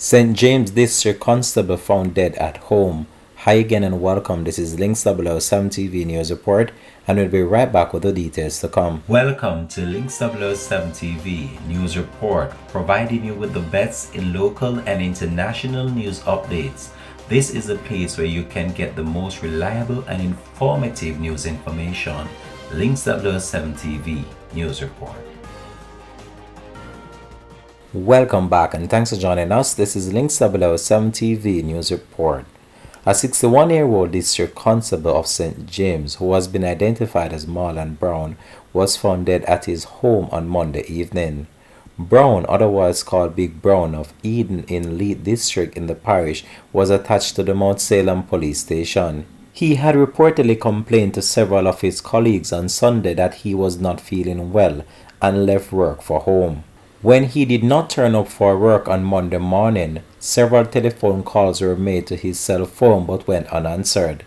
St. James District Constable found dead at home. Hi again and welcome. This is Links 007 TV News Report, and we'll be right back with the details to come. Welcome to Links 007 TV News Report, providing you with the best in local and international news updates. This is a place where you can get the most reliable and informative news information. Links 007 TV News Report. Welcome back and thanks for joining us. This is Links 007 TV News Report. A 61-year-old district constable of St. James, who has been identified as Marlon Brown, was found dead at his home on Monday evening. Brown, otherwise called Big Brown of Eden in Leith District in the parish, was attached to the Mount Salem police station. He had reportedly complained to several of his colleagues on Sunday that he was not feeling well and left work for home. When he did not turn up for work on Monday morning, several telephone calls were made to his cell phone but went unanswered.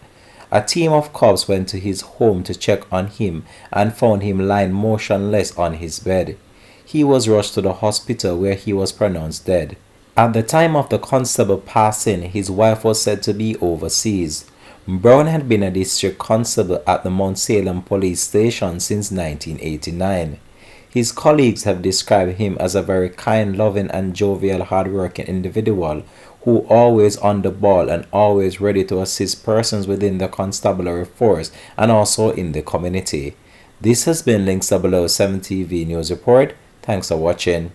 A team of cops went to his home to check on him and found him lying motionless on his bed. He was rushed to the hospital where he was pronounced dead. At the time of the constable passing, his wife was said to be overseas. Brown had been a district constable at the Mount Salem police station since 1989. His colleagues have described him as a very kind, loving and jovial, hard-working individual who always on the ball and always ready to assist persons within the constabulary force and also in the community. This has been Links 007 TV News Report. Thanks for watching.